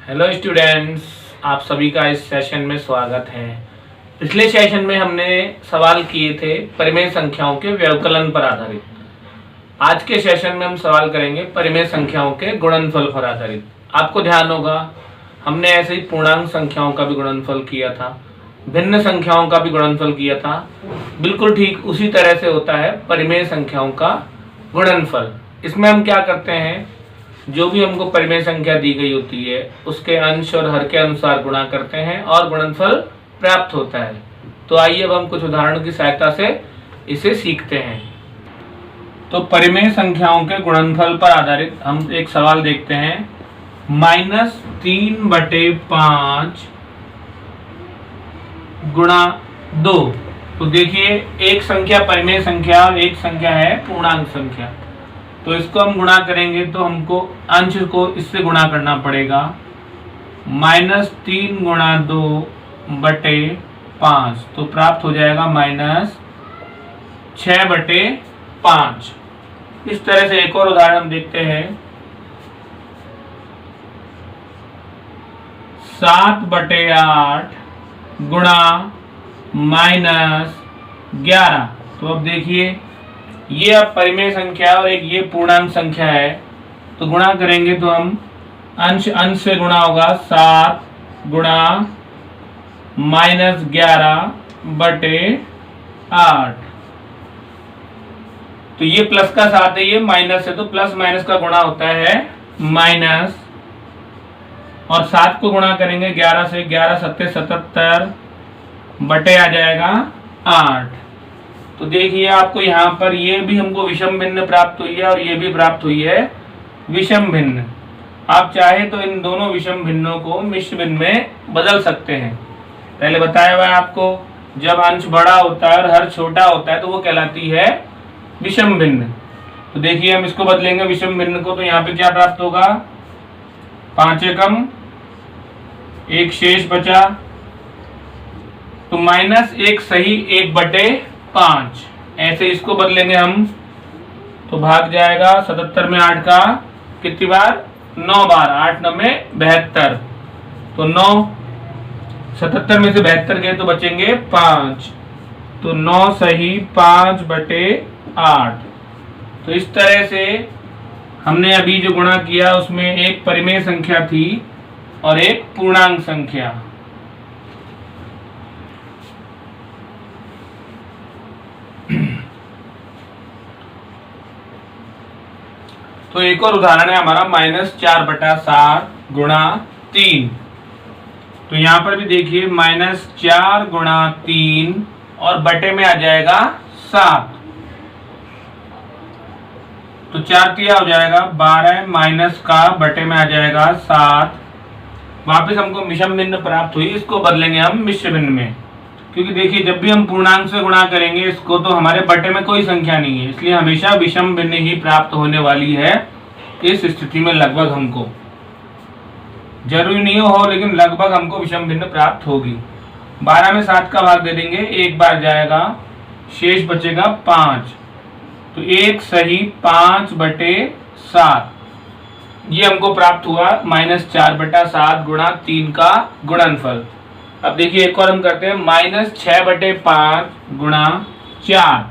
Hello students, आप सभी का इस सेशन में स्वागत है। पिछले सेशन में हमने सवाल किए थे परिमेय संख्याओं के व्यवकलन पर आधारित। आज के सेशन में हम सवाल करेंगे परिमेय संख्याओं के गुणनफल पर आधारित। आपको ध्यान होगा हमने ऐसे ही पूर्णांक संख्याओं का भी गुणनफल किया था, भिन्न संख्याओं का भी गुणनफल किया था। बिल्कुल ठीक उसी तरह से होता है परिमेय संख्याओं का गुणनफल। इसमें हम क्या करते हैं, जो भी हमको परिमेय संख्या दी गई होती है उसके अंश और हर के अनुसार गुणा करते हैं और गुणनफल प्राप्त होता है। तो आइए अब हम कुछ उदाहरणों की सहायता से इसे सीखते हैं। तो परिमेय संख्याओं के गुणनफल पर आधारित हम एक सवाल देखते हैं। -3/5 गुणा 2। तो देखिए, एक संख्या परिमेय संख्या और एक संख्या है पूर्णांक संख्या। तो इसको हम गुणा करेंगे तो हमको अंश को इससे गुणा करना पड़ेगा। -3 गुणा 2/5 तो प्राप्त हो जाएगा -6/5। इस तरह से एक और उदाहरण हम देखते हैं। 7/8 गुणा -11। तो अब देखिए, ये अब परिमेय संख्या और एक ये पूर्णांक संख्या है। तो गुणा करेंगे तो हम अंश से गुणा होगा। 7 गुणा -11/8। तो ये प्लस का साथ है, ये माइनस है, तो प्लस माइनस का गुणा होता है माइनस। और 7 को गुणा करेंगे 11 से, 11 7 77 बटे आ जाएगा 8। तो देखिए, आपको यहाँ पर ये भी हमको विषम भिन्न प्राप्त हुई है और ये भी प्राप्त हुई है विषम भिन्न। आप चाहे तो इन दोनों विषम भिन्नों को मिश्र भिन्न में बदल सकते हैं। पहले बताया हुआ है आपको, जब अंश बड़ा होता है और हर छोटा होता है तो वो कहलाती है विषम भिन्न। तो देखिए, हम इसको बदलेंगे विषम भिन्न को, तो यहाँ पे क्या प्राप्त होगा, 5 एकम 1 शेष बचा, तो -1 सही 1/5। ऐसे इसको बदलेंगे हम तो भाग जाएगा 77 में 8 का कितनी बार, 9 बार। 8 9 में 72। तो 9 77 में से 72 गए तो बचेंगे 5। तो 9 सही 5/8। तो इस तरह से हमने अभी जो गुणा किया उसमें एक परिमेय संख्या थी और एक पूर्णांक संख्या। तो एक और उदाहरण है हमारा -4/7 गुणा 3। तो यहाँ पर भी देखिए, -4 गुणा 3 और बटे में आ जाएगा 7। तो 4 तिया हो जाएगा 12, माइनस का बटे में आ जाएगा 7। वापस हमको विषम भिन्न प्राप्त हुई, इसको बदलेंगे हम मिश्र भिन्न में। क्योंकि देखिए, जब भी हम पूर्णांक से गुणा करेंगे इसको तो हमारे बटे में कोई संख्या नहीं है, इसलिए हमेशा विषम भिन्न ही प्राप्त होने वाली है। इस स्थिति में लगभग हमको, जरूरी नहीं हो लेकिन लगभग हमको विषम भिन्न प्राप्त होगी। 12 में 7 का भाग दे देंगे, एक बार जाएगा, शेष बचेगा 5। तो 1 सही 5/7। ये हमको प्राप्त हुआ -4/7 गुणा 3 का गुणनफल। अब देखिए, एक और हम करते हैं, -6/5 गुणा 4।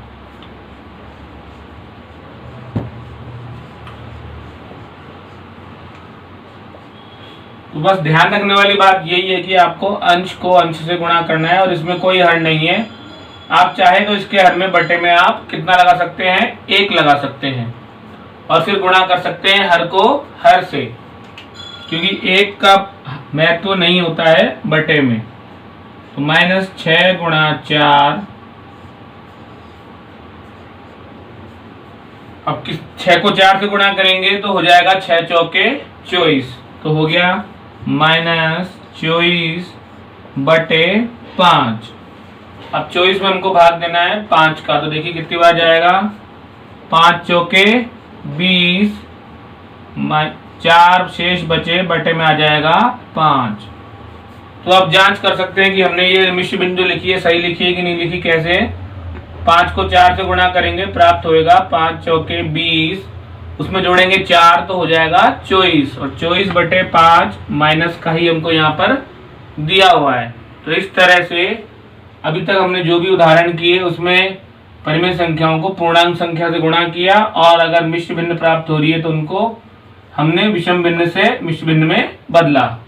तो बस ध्यान रखने वाली बात यही है कि आपको अंश को अंश से गुणा करना है और इसमें कोई हर नहीं है। आप चाहे तो इसके हर में बटे में आप कितना लगा सकते हैं, 1 लगा सकते हैं और फिर गुणा कर सकते हैं हर को हर से, क्योंकि 1 का महत्व नहीं होता है बटे में। तो -6 गुणा 4। अब 6 को 4 से गुणा करेंगे तो हो जाएगा 6 चौके 24। तो हो गया -24/5। अब 24 में हमको भाग देना है 5 का, तो देखिए कितनी बार जाएगा, 5 चौके 20, 4 शेष बचे, बटे में आ जाएगा 5। तो आप जांच कर सकते हैं कि हमने ये मिश्र बिंदु लिखी है सही लिखी है कि नहीं लिखी। कैसे, 5 को 4 से गुणा करेंगे प्राप्त होएगा 5 चौके 20 उसमें जोड़ेंगे 4 तो हो जाएगा 24, और 24/5 माइनस का ही हमको यहाँ पर दिया हुआ है। तो इस तरह से अभी तक हमने जो भी उदाहरण किए उसमें परिमेय संख्याओं को पूर्णांक संख्या से गुणा किया, और अगर मिश्र भिन्न प्राप्त हो रही है तो उनको हमने विषम भिन्न से मिश्र भिन्न में बदला।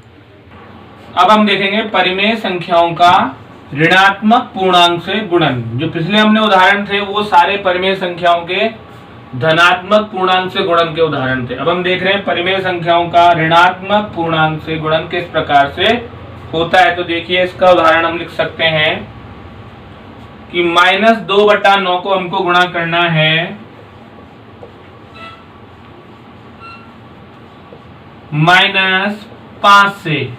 अब हम देखेंगे परिमेय संख्याओं का ऋणात्मक पूर्णांक से गुणन। जो पिछले हमने उदाहरण थे वो सारे परिमेय संख्याओं के धनात्मक पूर्णांक से गुणन के उदाहरण थे। अब हम देख रहे हैं परिमेय संख्याओं का ऋणात्मक पूर्णांक से गुणन किस प्रकार से होता है। तो देखिए इसका उदाहरण हम लिख सकते हैं कि -2/9 को हमको गुणा करना है -5 से।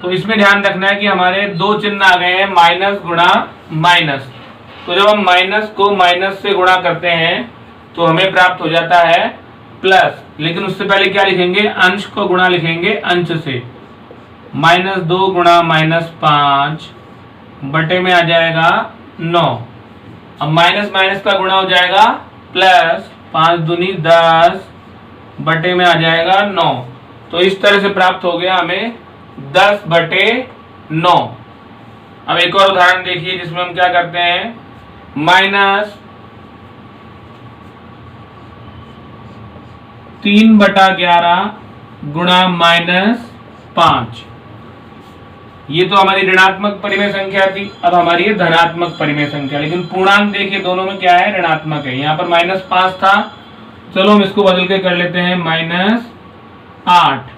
तो इसमें ध्यान रखना है कि हमारे दो चिन्ह आ गए हैं, माइनस गुणा माइनस। तो जब हम माइनस को माइनस से गुणा करते हैं तो हमें प्राप्त हो जाता है प्लस, लेकिन उससे पहले क्या लिखेंगे, अंश को गुणा लिखेंगे अंश से। -2 गुणा -5 बटे में आ जाएगा 9। अब माइनस माइनस का गुणा हो जाएगा प्लस, 5 दूनी 10 बटे में आ जाएगा 9। तो इस तरह से प्राप्त हो गया हमें 10/9। अब एक और उदाहरण देखिए जिसमें हम क्या करते हैं, -3/11 गुणा -5। ये तो हमारी ऋणात्मक परिमेय संख्या थी। अब हमारी है धनात्मक परिमेय संख्या, लेकिन पूर्णांक देखिए दोनों में क्या है, ऋणात्मक है। यहाँ पर -5 था, चलो हम इसको बदल के कर लेते हैं -8।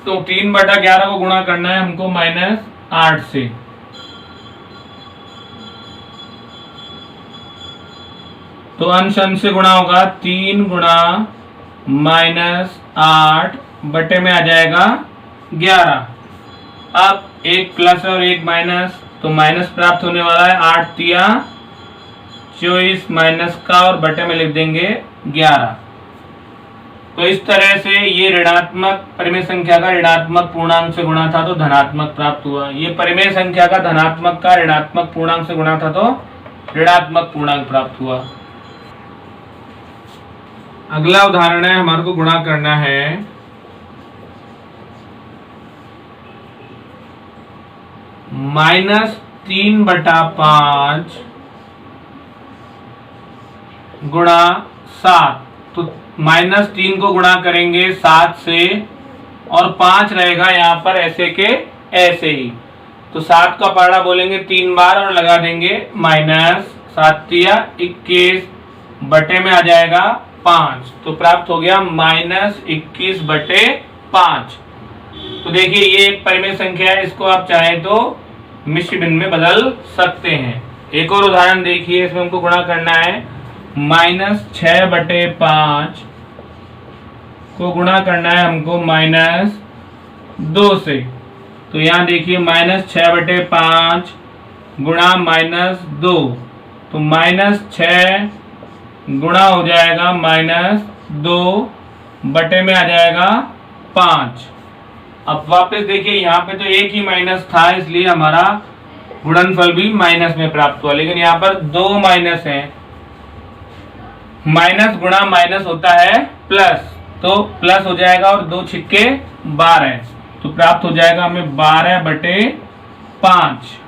तो 3/11 को गुणा करना है हमको -8 से। तो अंश अंश से गुणा होगा, 3 गुणा -8 बटे में आ जाएगा 11। अब एक प्लस और एक माइनस, तो माइनस प्राप्त होने वाला है। 8 तिया 24 माइनस का, और बटे में लिख देंगे 11। तो इस तरह से ये ऋणात्मक परिमेय संख्या का ऋणात्मक पूर्णांक से गुणा था तो धनात्मक प्राप्त हुआ। ये परिमेय संख्या का धनात्मक का ऋणात्मक पूर्णांक से गुणा था तो ऋणात्मक पूर्णांक प्राप्त हुआ। अगला उदाहरण है, हमारे को गुणा करना है -3/5 गुणा 7। तो -3 को गुणा करेंगे 7 से, और 5 रहेगा यहाँ पर ऐसे के ऐसे ही। तो 7 का पहाड़ा बोलेंगे 3 बार और लगा देंगे -7 तिया 21 बटे में आ जाएगा 5। तो प्राप्त हो गया -21/5। तो देखिए ये एक परिमेय संख्या है, इसको आप चाहें तो मिश्र भिन्न में बदल सकते हैं। एक और उदाहरण देखिए, इसमें हमको गुणा करना है -6/5 को गुणा करना है हमको -2 से। तो यहाँ देखिए -6/5 गुणा -2, तो -6 गुणा हो जाएगा -2 बटे में आ जाएगा 5। अब वापस देखिए यहाँ पे तो एक ही माइनस था, इसलिए हमारा गुणनफल भी माइनस में प्राप्त हुआ, लेकिन यहाँ पर 2 माइनस है। माइनस गुणा माइनस होता है प्लस, तो प्लस हो जाएगा और 2 छिक्के 12, तो प्राप्त हो जाएगा हमें 12/5।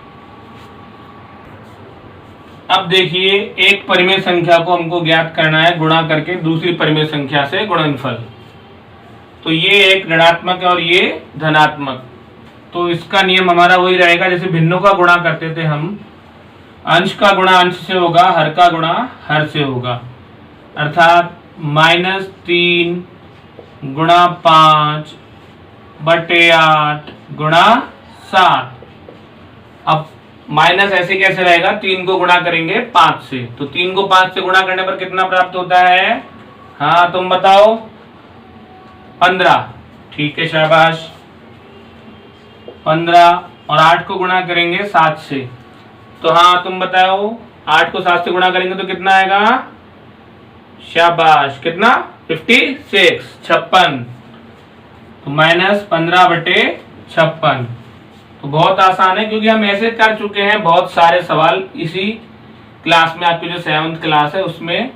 अब देखिए एक परिमेय संख्या को हमको ज्ञात करना है गुणा करके दूसरी परिमेय संख्या से गुणनफल। तो ये एक ऋणात्मक है और ये धनात्मक। तो इसका नियम हमारा वही रहेगा जैसे भिन्नों का गुणा करते थे हम, अंश का गुणा अंश से होगा, हर का गुणा हर से होगा। अर्थात -3 गुणा 5 बटे 8 गुणा 7। अब माइनस ऐसे कैसे रहेगा, 3 को गुणा करेंगे 5 से, तो 3 को 5 से गुणा करने पर कितना प्राप्त होता है, हाँ तुम बताओ, 15। ठीक है शाबाश, 15। और 8 को गुणा करेंगे 7 से, तो हाँ तुम बताओ, 8 को 7 से गुणा करेंगे तो कितना आएगा, शाबाश, कितना, 56, 56। तो -15/56। तो बहुत आसान है क्योंकि हम ऐसे कर चुके हैं बहुत सारे सवाल इसी क्लास में, आपकी जो 7th क्लास है उसमें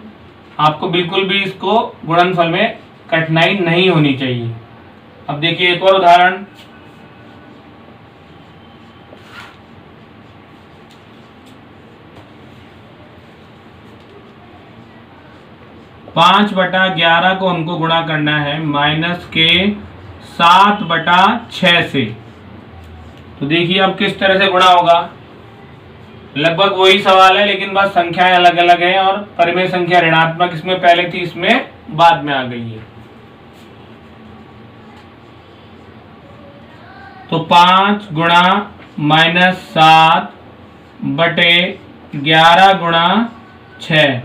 आपको बिल्कुल भी इसको गुणनफल में कठिनाई नहीं होनी चाहिए। अब देखिए एक और उदाहरण, 5/11 को हमको गुणा करना है माइनस के 7/6 से। तो देखिए अब किस तरह से गुणा होगा। लगभग वही सवाल है लेकिन बस संख्याएं अलग अलग है और परिमेय संख्या ऋणात्मक इसमें पहले थी, इसमें बाद में आ गई है। तो 5 गुणा -7/11 गुणा 6।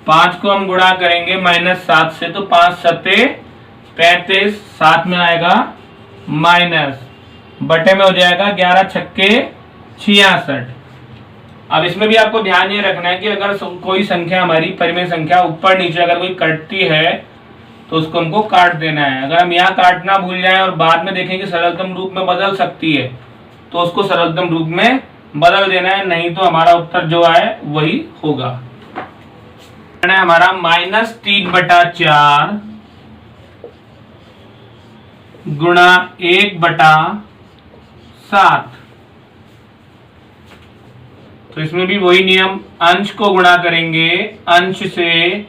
5 को हम गुणा करेंगे -7 से, तो 5 सत्ते 35, 7 में आएगा माइनस, बटे में हो जाएगा 11 छक्के 66। अब इसमें भी आपको ध्यान ये रखना है कि अगर कोई संख्या हमारी परिमेय संख्या ऊपर नीचे अगर कोई कटती है तो उसको हमको काट देना है। अगर हम यहाँ काटना भूल जाएं और बाद में देखें कि सरलतम रूप में बदल सकती है तो उसको सरलतम रूप में बदल देना है, नहीं तो हमारा उत्तर जो आए वही होगा। हमारा -3/4 गुणा 1/7। तो इसमें भी वही नियम, अंश को गुणा करेंगे अंश से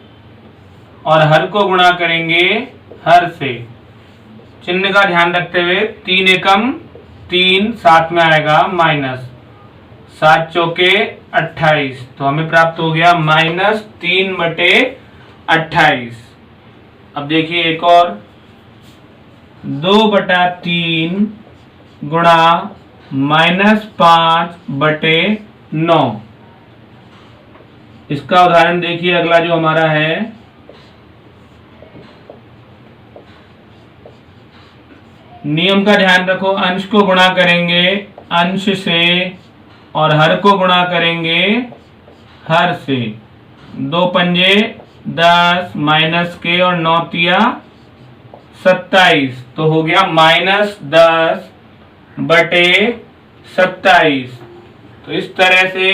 और हर को गुणा करेंगे हर से। चिन्ह का ध्यान रखते हुए 3 एकम 3, 7 में आएगा माइनस, 7 चौके 28। तो हमें प्राप्त हो गया -3/28। अब देखिए एक और 2/3 गुणा -5/9। इसका उदाहरण देखिए अगला जो हमारा है, नियम का ध्यान रखो, अंश को गुणा करेंगे अंश से और हर को गुणा करेंगे हर से। 2 पंजे 10 माइनस के और 9 तिया 27। तो हो गया -10/27। तो इस तरह से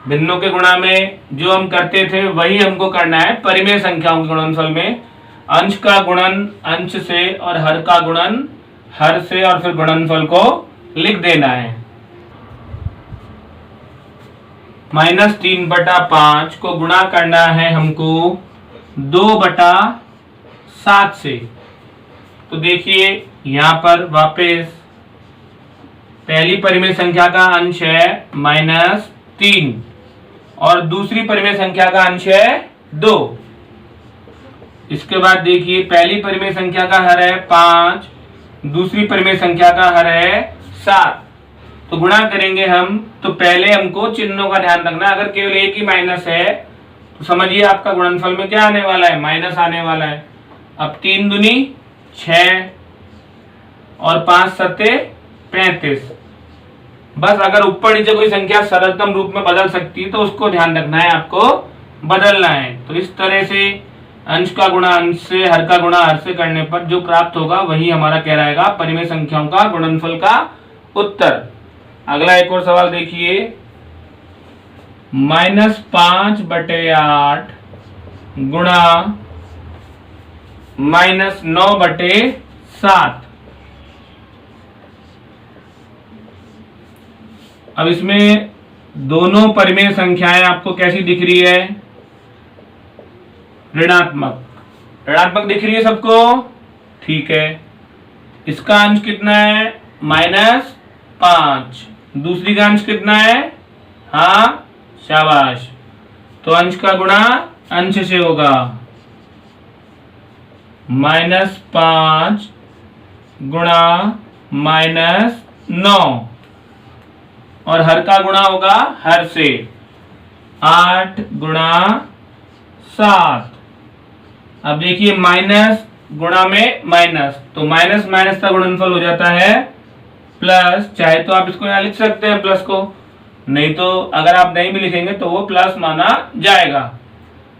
भिन्नों के गुणा में जो हम करते थे वही हमको करना है परिमेय संख्याओं के गुणनफल में। अंश का गुणन अंश से और हर का गुणन हर से और फिर गुणनफल को लिख देना है। -3/5 को गुणा करना है हमको 2/7 से। तो देखिए यहां पर वापस पहली परिमेय संख्या का अंश है -3 और दूसरी परिमेय संख्या का अंश है 2। इसके बाद देखिए पहली परिमेय संख्या का हर है 5, दूसरी परिमेय संख्या का हर है 7। तो गुणा करेंगे हम, तो पहले हमको चिन्हों का ध्यान रखना। अगर केवल एक ही माइनस है तो समझिए आपका गुणनफल में क्या आने वाला है, माइनस आने वाला है। अब 3 दूनी 6 और 5 सत्ते 35। बस अगर ऊपर नीचे कोई संख्या सरलतम रूप में बदल सकती है तो उसको ध्यान रखना है, आपको बदलना है। तो इस तरह से अंश का गुणा अंश से, हर का गुणा हर से करने पर जो प्राप्त होगा वही हमारा क्या रहेगा, परिमेय संख्याओं का गुणनफल का उत्तर। अगला एक और सवाल देखिए, -5/8 गुणा -9/7। अब इसमें दोनों परिमेय संख्याएं आपको कैसी दिख रही है, ऋणात्मक। ऋणात्मक दिख रही है सबको, ठीक है। इसका अंश कितना है, -5। दूसरी का अंश कितना है, हाँ शाबाश। तो अंश का गुणा अंश से होगा, -5 गुणा -9 और हर का गुणा होगा हर से, 8 गुणा 7। अब देखिए माइनस गुणा में माइनस, तो माइनस माइनस का गुणनफल हो जाता है प्लस। चाहे तो आप इसको यहाँ लिख सकते हैं प्लस को, नहीं तो अगर आप नहीं भी लिखेंगे तो वो प्लस माना जाएगा।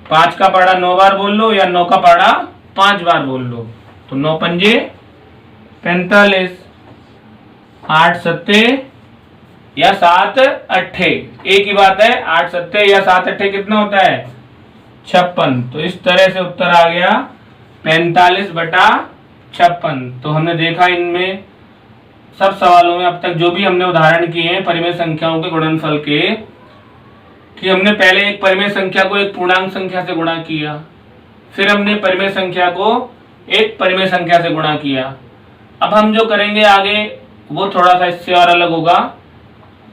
5 का पहाड़ा 9 बार बोल लो या 9 का पहाड़ा 5 बार बोल लो। तो 9 पंजे 45, 8 सत्ते या 7 अट्ठे एक ही बात है। 8 सत्ते या 7 अट्ठे कितना होता है, 56। तो इस तरह से उत्तर आ गया 45/56। तो हमने देखा इनमें सब सवालों में अब तक जो भी हमने उदाहरण किए हैं परिमेय संख्याओं के गुणनफल के, कि हमने पहले एक परिमेय संख्या को एक पूर्णांक संख्या से गुणा किया, फिर हमने परिमेय संख्या को एक परिमेय संख्या से गुणा किया। अब हम जो करेंगे आगे वो थोड़ा सा इससे और अलग होगा।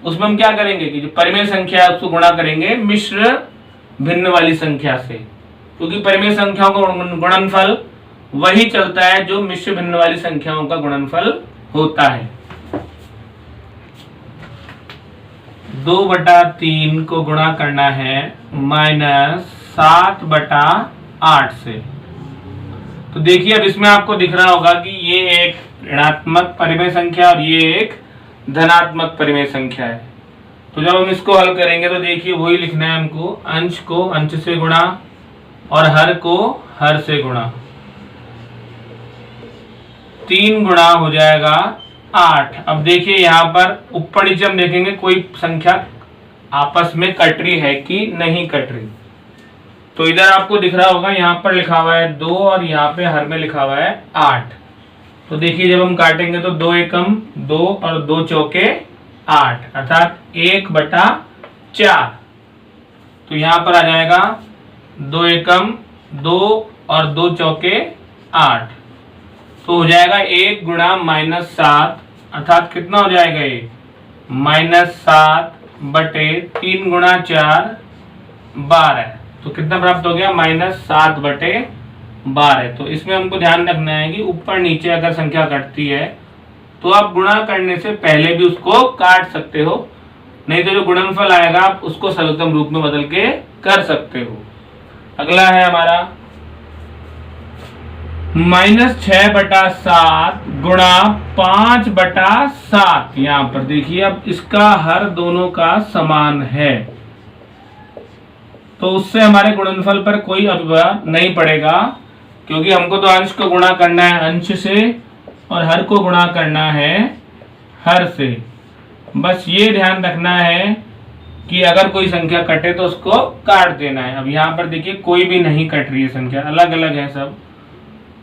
उसमें हम क्या करेंगे कि जो परिमेय संख्या है उसको गुणा करेंगे मिश्र भिन्न वाली संख्या से, क्योंकि परिमेय संख्याओं का गुणनफल वही चलता है जो मिश्र भिन्न वाली संख्याओं का गुणनफल होता है। 2/3 को गुणा करना है -7/8 से। तो देखिए अब इसमें आपको दिख रहा होगा कि ये एक ऋणात्मक परिमेय संख्या और ये एक धनात्मक परिमेय संख्या है। तो जब हम इसको हल करेंगे तो देखिए वही लिखना है हमको, अंश को अंश से गुणा और हर को हर से गुणा। 3 गुणा हो जाएगा 8। अब देखिए यहाँ पर ऊपर नीचे हम देखेंगे कोई संख्या आपस में कट रही है कि नहीं कट रही। तो इधर आपको दिख रहा होगा यहाँ पर लिखा हुआ है 2 और यहाँ पे हर में लिखा हुआ है 8। तो देखिए जब हम काटेंगे तो 2 एकम 2 और 2 चौके 8 अर्थात 1/4। तो यहाँ पर आ जाएगा 2 एकम 2 और 2 चौके 8। तो हो जाएगा 1 गुणा -7 अर्थात कितना हो जाएगा ये -7/3 गुणा 4 12। तो कितना प्राप्त हो गया -7/12। तो इसमें हमको ध्यान रखना है कि ऊपर नीचे अगर संख्या कटती है तो आप गुणा करने से पहले भी उसको काट सकते हो, नहीं तो जो गुणनफल आएगा आप उसको सरलतम रूप में बदल के कर सकते हो। अगला है हमारा -6/7 गुणा 5/7। यहाँ पर देखिए अब इसका हर दोनों का समान है तो उससे हमारे गुणनफल पर कोई अभिभाव नहीं पड़ेगा, क्योंकि हमको तो अंश को गुणा करना है अंश से और हर को गुणा करना है हर से। बस ये ध्यान रखना है कि अगर कोई संख्या कटे तो उसको काट देना है। अब यहाँ पर देखिए कोई भी नहीं कट रही है, संख्या अलग अलग है सब।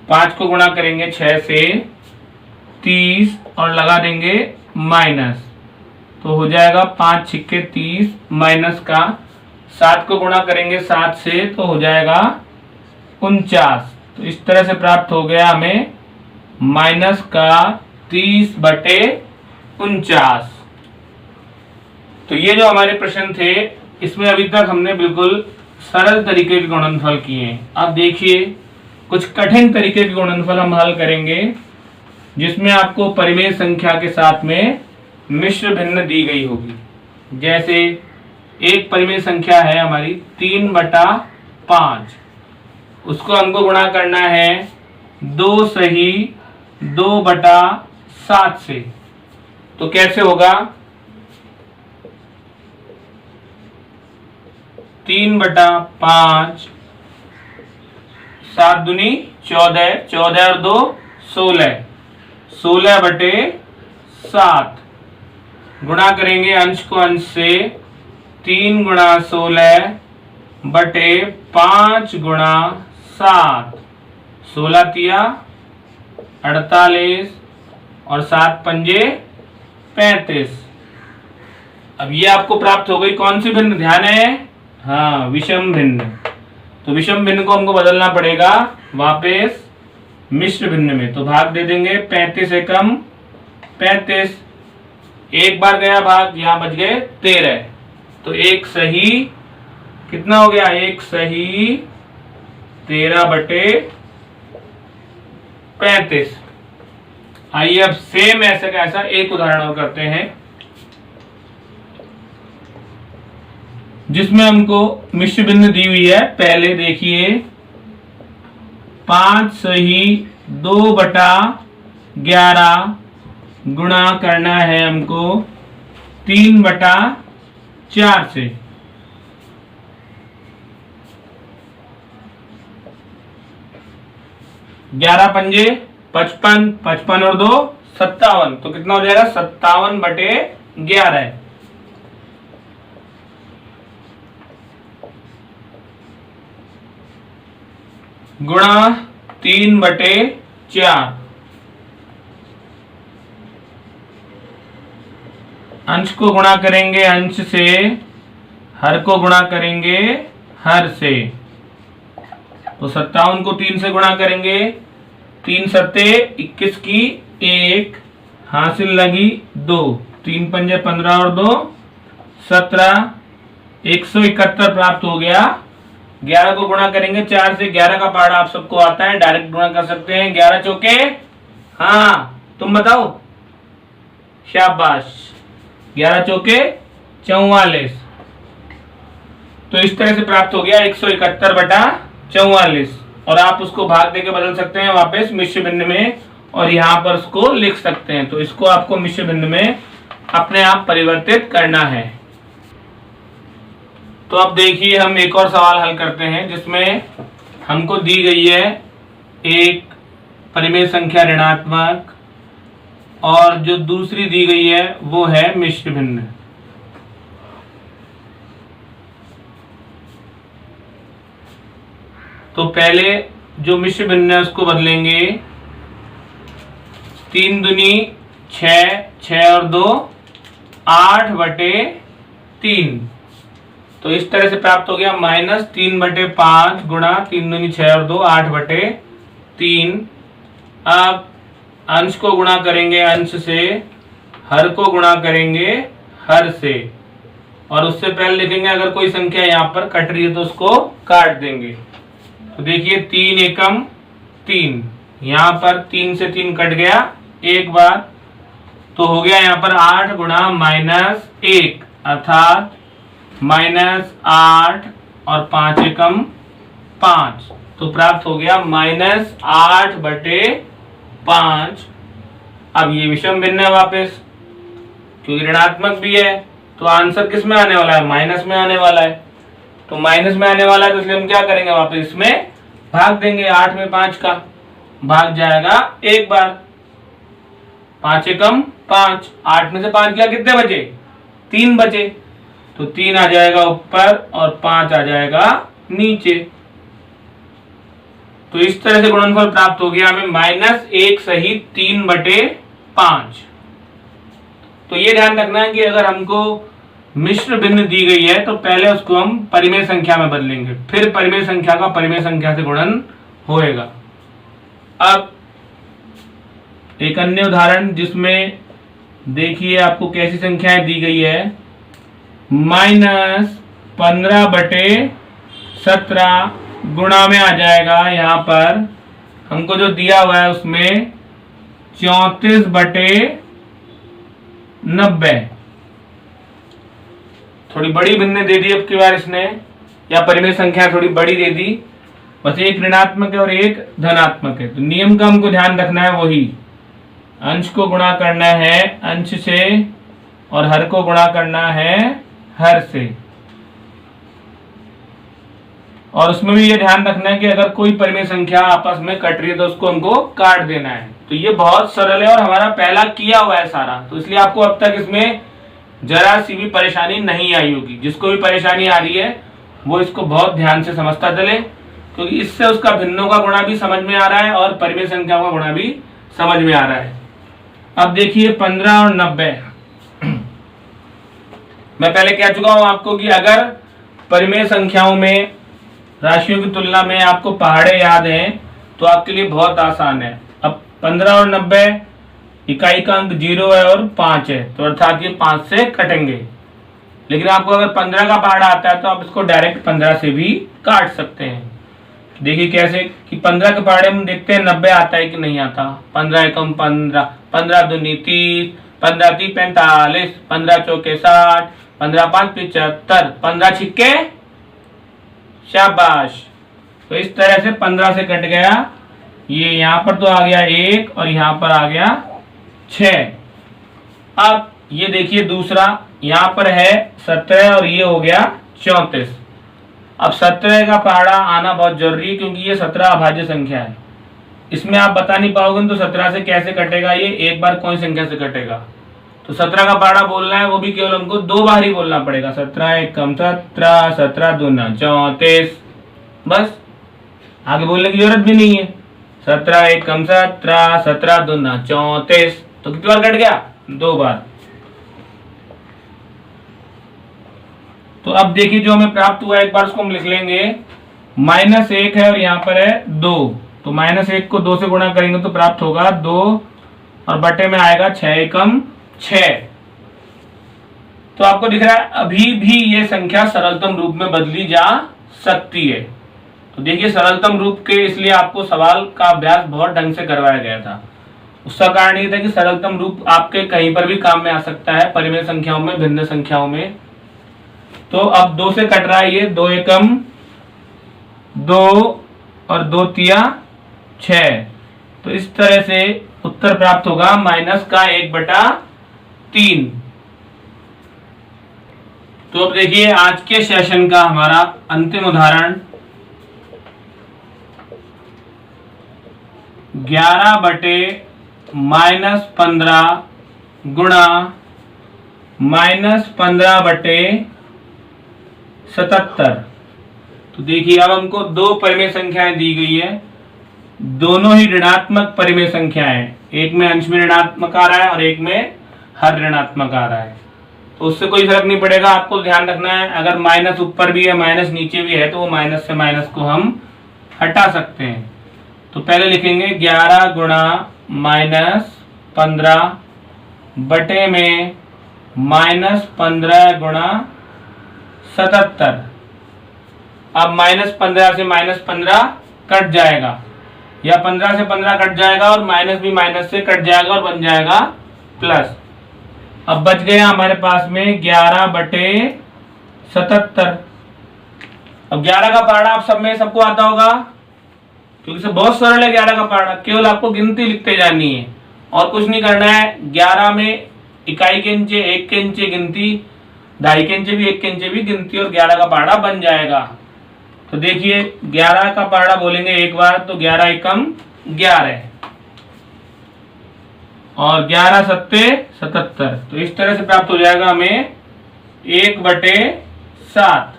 5 को गुणा करेंगे 6 से 30 और लगा देंगे माइनस, तो हो जाएगा 5 छिक्के 30 माइनस का 7 को गुणा करेंगे 7 से तो हो जाएगा 49। तो इस तरह से प्राप्त हो गया हमें -30/49। तो ये जो हमारे प्रश्न थे इसमें अभी तक हमने बिल्कुल सरल तरीके के गुणनफल किए हैं। अब देखिए कुछ कठिन तरीके के गुणनफल हम हल करेंगे जिसमें आपको परिमेय संख्या के साथ में मिश्र भिन्न दी गई होगी। जैसे एक परिमेय संख्या है हमारी 3/5, उसको हमको गुणा करना है 2 सही 2/7 से। तो कैसे होगा 3/5 7 दूनी 14, 14 और 2 16, 16/7 गुणा करेंगे अंश को अंश से 3 गुणा 16/5 गुणा 7, 16 तिया 48 और 7 पंजे 35। अब ये आपको प्राप्त हो गई कौन सी भिन्न, ध्यान है, हाँ विषम भिन्न। तो विषम भिन्न को हमको बदलना पड़ेगा वापस मिश्र भिन्न में। तो भाग दे देंगे 35 एकम 35, एक बार गया भाग, यहाँ बच गए 13। तो एक सही कितना हो गया, एक सही 13/35। आइए अब सेम ऐसे का ऐसा एक उदाहरण और करते हैं जिसमें हमको मिश्र भिन्न दी हुई है। पहले देखिए 5 सही 2/11 गुणा करना है हमको 3/4 से। ग्यारह पंजे 55, 55 और 2 57। तो कितना हो जाएगा 57/11। गुणा 3/4। अंश को गुणा करेंगे अंश से, हर को गुणा करेंगे हर से। तो 57 को 3 से गुणा करेंगे, 3 सत्ते 21 की 1, हासिल लगी 2, 3 पंजे 15 और 2 17, 171 प्राप्त हो गया। 11 को गुणा करेंगे 4 से, 11 का पहाड़ा आप सबको आता है, डायरेक्ट गुणा कर सकते हैं। 11 चौके, हाँ तुम बताओ, शाबाश, 11 चौके 44। तो इस तरह से प्राप्त हो गया 171/44, और आप उसको भाग देके बदल सकते हैं वापस मिश्र भिन्न में, और यहाँ पर उसको लिख सकते हैं। तो इसको आपको मिश्र भिन्न में अपने आप परिवर्तित करना है। तो अब देखिए हम एक और सवाल हल करते हैं, जिसमें हमको दी गई है एक परिमेय संख्या ऋणात्मक, और जो दूसरी दी गई है वो है मिश्र भिन्न। तो पहले जो मिश्र भिन्न है उसको बदलेंगे, 3 दूनी 6, 6 और 2 8/3। तो इस तरह से प्राप्त हो गया -3/5 गुणा 3 दूनी 6 और 2 8/3। अब अंश को गुणा करेंगे अंश से, हर को गुणा करेंगे हर से, और उससे पहले लिखेंगे अगर कोई संख्या यहाँ पर कट रही है तो उसको काट देंगे। तो देखिए 3 एकम 3, यहाँ पर 3 से 3 कट गया एक बार, तो हो गया यहाँ पर 8 गुणा -1 अर्थात -8 और 5 एकम 5, तो प्राप्त हो गया -8/5। अब ये विषम भिन्न है वापस, क्योंकि ऋणात्मक भी है, तो आंसर किस में आने वाला है, माइनस में आने वाला है। तो माइनस में आने वाला है, तो इसलिए हम क्या करेंगे, वापस इसमें भाग देंगे। 8 में 5 का भाग जाएगा एक बार, 5 एकम 5, 8 में से 5 गया, कितने बचे, 3 बचे, तो 3 आ जाएगा ऊपर और 5 आ जाएगा नीचे। तो इस तरह से गुणनफल प्राप्त हो गया हमें -1 सहित 3/5। तो ये ध्यान रखना है कि अगर हमको मिश्र भिन्न दी गई है तो पहले उसको हम परिमेय संख्या में बदलेंगे, फिर परिमेय संख्या का परिमेय संख्या से गुणन होएगा। अब एक अन्य उदाहरण, जिसमें देखिए आपको कैसी संख्याएं दी गई है, -15/17 गुणा में आ जाएगा। यहाँ पर हमको जो दिया हुआ है उसमें 34/90, थोड़ी बड़ी भिन्न दे दी अब की बार इसने, या परिमेय संख्या थोड़ी बड़ी दे दी, बस एक ऋणात्मक है और एक धनात्मक है। तो नियम का हमको ध्यान रखना है, वही अंश को गुणा करना है अंश से और हर को गुणा करना है हर से, और उसमें भी ये ध्यान रखना है कि अगर कोई परिमेय संख्या आपस में कट रही है तो उसको हमको काट देना है। तो ये बहुत सरल है और हमारा पहला किया हुआ है सारा, तो इसलिए आपको अब तक इसमें जरा सी भी परेशानी नहीं आई होगी। जिसको भी परेशानी आ रही है वो इसको बहुत ध्यान से समझता चले, क्योंकि इससे उसका भिन्नों का गुणा भी समझ में आ रहा है और परिमेय संख्या का गुणा भी समझ में आ रहा है। अब देखिए 15 और 90, मैं पहले कह चुका हूं आपको कि अगर परिमेय संख्याओं में राशियों की तुलना में आपको पहाड़े याद हैं तो आपके लिए बहुत आसान है। अब 15 और 90 इकाई का अंक 0 है और 5 है, तो अर्थात ये 5 से कटेंगे। लेकिन आपको अगर 15 का पहाड़ा आता है तो आप इसको डायरेक्ट 15 से भी काट सकते हैं। देखिए कैसे कि 15 के पहाड़े में देखते हैं 90 आता है कि नहीं आता। 15 एकम 15, 15 दूनी 30, 15 तीन 45, 15 चौके 60, 15 5 75, 15 छिक्के, शाबाश। तो इस तरह से 15 से कट गया, ये यहाँ पर तो आ गया 1 और यहाँ पर आ गया 6। अब ये देखिए दूसरा, यहाँ पर है 17 और ये हो गया 34। अब 17 का पहाड़ा आना बहुत जरूरी है, क्योंकि ये 17 अभाज्य संख्या है। इसमें आप बता नहीं पाओगे तो 17 से कैसे कटेगा, ये एक बार कौन संख्या से कटेगा। तो 17 का पहाड़ा बोलना है, वो भी केवल हमको 2 बार ही बोलना पड़ेगा। 17 एकम 17, 17 दूना 34, बस आगे बोलने की जरूरत भी नहीं है। 17 एकम 17, 17 दूना 34, तो कितनी बार कट गया? 2 बार। तो अब देखिए जो हमें प्राप्त हुआ एक बार उसको हम लिख लेंगे। -1 है और यहाँ पर है 2, तो -1 को 2 से गुणा करेंगे तो प्राप्त होगा 2 और बटे में आएगा 6 एकम 6। तो आपको दिख रहा है अभी भी ये संख्या सरलतम रूप में बदली जा सकती है। तो देखिए सरलतम रूप के इसलिए आपको सवाल का अभ्यास बहुत ढंग से करवाया गया था। उसका कारण ये था कि सरलतम रूप आपके कहीं पर भी काम में आ सकता है, परिमेय संख्याओं में, भिन्न संख्याओं में। तो अब 2 से कट रहा है ये, 2 एकम 2 और 2 तिया 6। तो इस तरह से उत्तर प्राप्त होगा -1/3। तो अब देखिए आज के सेशन का हमारा अंतिम उदाहरण 11/-15 गुणा -15/77। तो देखिए अब हमको 2 परिमेय संख्याएं दी गई है, दोनों ही ऋणात्मक परिमेय संख्याएं, एक में अंश में ऋणात्मक आ रहा है और एक में हर ऋणात्मक आ रहा है। तो उससे कोई फर्क नहीं पड़ेगा, आपको ध्यान रखना है अगर माइनस ऊपर भी है माइनस नीचे भी है तो वो माइनस से माइनस को हम हटा सकते हैं। तो पहले लिखेंगे 11 गुणा -15 बटे में -15 गुणा 77। अब -15 से -15 कट जाएगा या 15 से 15 कट जाएगा और माइनस भी माइनस से कट जाएगा और बन जाएगा प्लस। अब बच गया हमारे पास में 11/77। अब 11 का पहाड़ा आप सब में सबको आता होगा क्योंकि बहुत सरल है 11 का पहाड़ा, केवल आपको गिनती लिखते जानी है और कुछ नहीं करना है। 11 में इकाई के नीचे 1 के नीचे गिनती, 2.5 के नीचे भी 1 के नीचे भी गिनती और 11 का पहाड़ा बन जाएगा। तो देखिए 11 का पहाड़ा बोलेंगे एक बार तो 11 एकम 11 और 11 सत्ते 77। तो इस तरह से प्राप्त हो जाएगा हमें 1/7।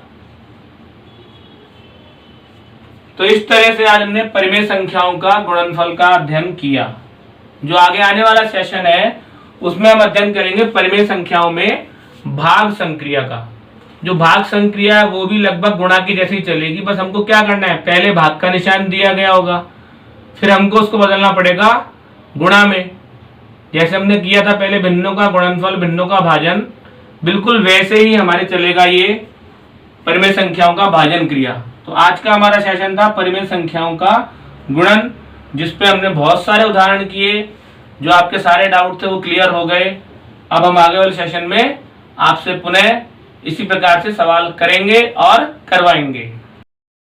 तो इस तरह से आज हमने परिमेय संख्याओं का गुणनफल का अध्ययन किया। जो आगे आने वाला सेशन है उसमें हम अध्ययन करेंगे परिमेय संख्याओं में भाग संक्रिया का। जो भाग संक्रिया है वो भी लगभग गुणा की जैसी चलेगी, बस हमको क्या करना है, पहले भाग का निशान दिया गया होगा, फिर हमको उसको बदलना पड़ेगा गुणा में, जैसे हमने किया था पहले भिन्नों का गुणनफल, भिन्नों का भाजन, बिल्कुल वैसे ही हमारे चलेगा ये परिमेय संख्याओं का भाजन क्रिया। तो आज का हमारा सेशन था परिमेय संख्याओं का गुणन, जिसपे हमने बहुत सारे उदाहरण किए, जो आपके सारे डाउट थे वो क्लियर हो गए। अब हम आगे वाले सेशन में आपसे पुनः इसी प्रकार से सवाल करेंगे और करवाएंगे।